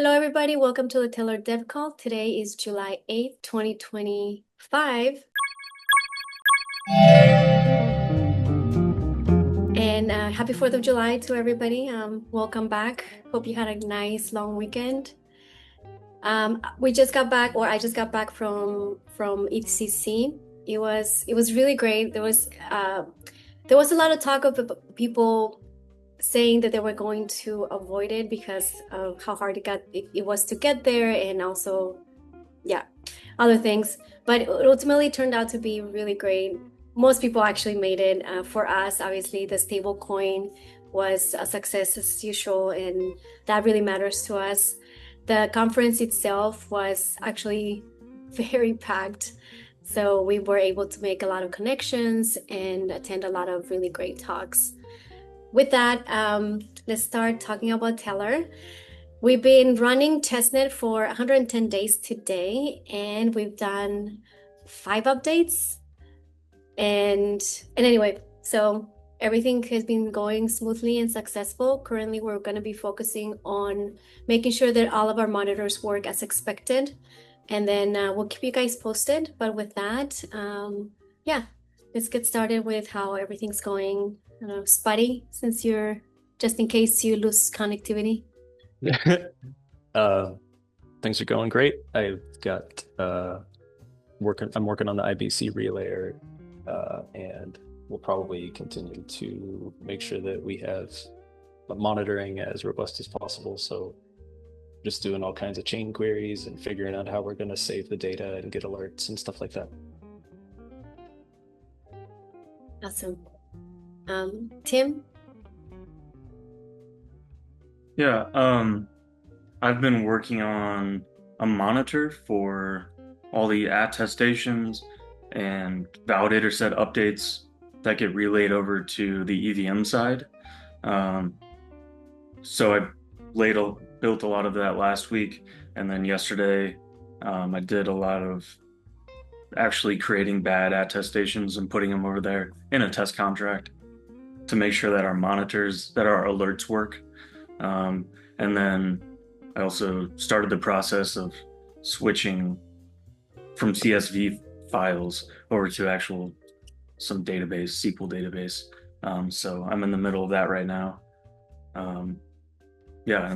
Hello, everybody. Welcome to the Tellor Dev Call. Today is July 8th, 2025. And happy 4th of July to everybody. Welcome back. Hope you had a nice long weekend. We just got back, or I just got back from EthCC. It was really great. There was a lot of talk of people saying that they were going to avoid it because of how hard it was to get there, and also other things, but it ultimately turned out to be really great. Most people actually made it. For us, obviously the stable coin was a success as usual, and that really matters to us. The conference itself was actually very packed, so we were able to make a lot of connections and attend a lot of really great talks. With that, let's start talking about Tellor. We've been running testnet for 110 days today, and we've done 5 updates. And anyway, so everything has been going smoothly and successful. Currently, we're going to be focusing on making sure that all of our monitors work as expected, and then we'll keep you guys posted. But with that, let's get started with how everything's going. I don't know, Spuddy, since just in case you lose connectivity. Uh, Things are going great. I'm working on the IBC relayer, and we'll probably continue to make sure that we have monitoring as robust as possible. So just doing all kinds of chain queries and figuring out how we're going to save the data and get alerts and stuff like that. Awesome. Tim? Yeah, I've been working on a monitor for all the attestations and validator set updates that get relayed over to the EVM side. Um, so I built a lot of that last week, and then yesterday I did a lot of actually creating bad attestations and putting them over there in a test contract to make sure that our alerts work. And then I also started the process of switching from CSV files over to some database, SQL database. So I'm in the middle of that right now. I'm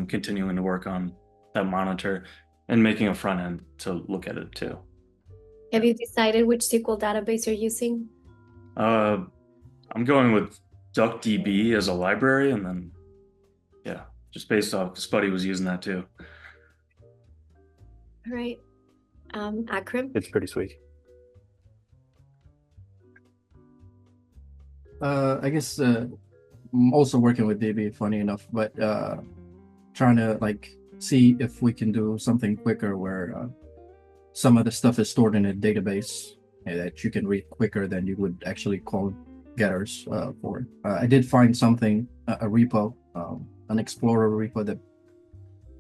continuing to work on that monitor and making a front end to look at it too. Have you decided which SQL database you're using? Uh, I'm going with DuckDB as a library, and then just based off Spuddy was using that too. All right. Akram? It's pretty sweet. I guess I'm also working with DB, funny enough, but trying to see if we can do something quicker where some of the stuff is stored in a database that you can read quicker than you would actually call getters for. I did find something, a repo, an Explorer repo that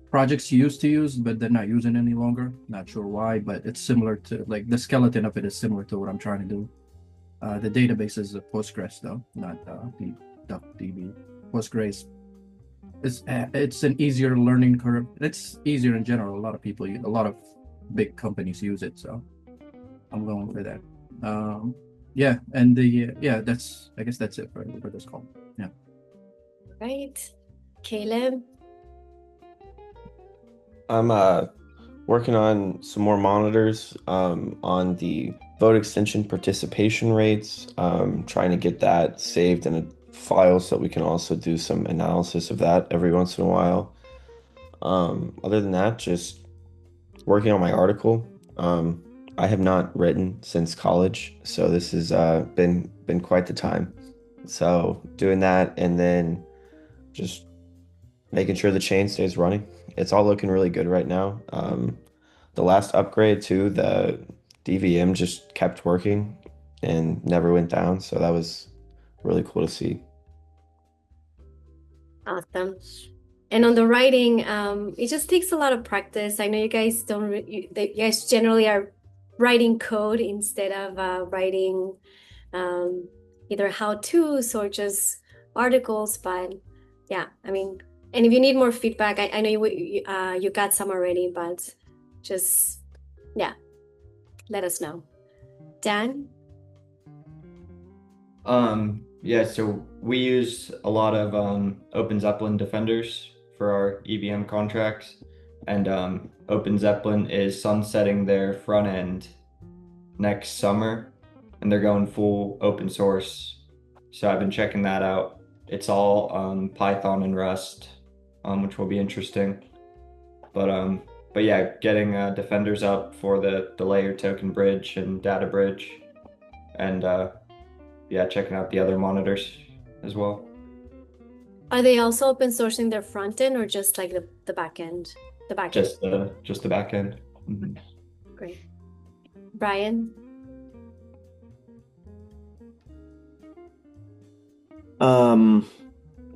projects used to use, but they're not using any longer. Not sure why, but it's similar to the skeleton of it is similar to what I'm trying to do. The database is a Postgres though, not the DuckDB. Postgres it's an easier learning curve. It's easier in general. A lot of big companies use it, so I'm going for that. That's I guess that's it for this call. Yeah. Right. Caleb? I'm working on some more monitors on the vote extension participation rates, trying to get that saved in a file so that we can also do some analysis of that every once in a while. Other than that, just working on my article. I have not written since college, so this has been quite the time. So doing that and then just making sure the chain stays running. It's all looking really good right now. The last upgrade to the DVM just kept working and never went down, so that was really cool to see. Awesome. And on the writing, it just takes a lot of practice. I know you guys you guys generally are writing code instead of writing either how-tos or just articles, but yeah, I mean, And if you need more feedback, I know you got some already, but just, yeah, let us know. Dan? Yeah, so we use a lot of Open Zeppelin defenders for our EVM contracts, and Open Zeppelin is sunsetting their front end next summer, and they're going full open source. So I've been checking that out. It's all Python and Rust, which will be interesting. But yeah, getting defenders up for the layer token bridge and data bridge, and yeah, checking out the other monitors as well. Are they also open sourcing their front end or just like the back end? The back end. Just the back end. Mhm. Great. Brian?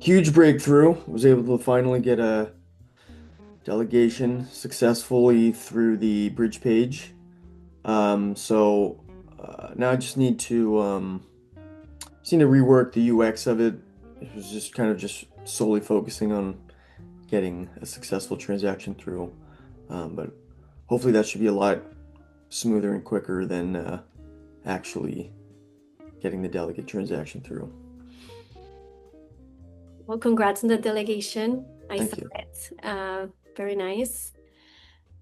Huge breakthrough. Was able to finally get a delegation successfully through the bridge page. So now I just need to rework the UX of it. It was just kind of just solely focusing on getting a successful transaction through. But hopefully that should be a lot smoother and quicker than actually getting the delegate transaction through. Well, congrats on the delegation. I Thank saw you. it. Very nice.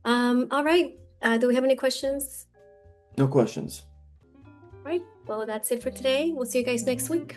All right. Do we have any questions? No questions. All right. Well, that's it for today. We'll see you guys next week.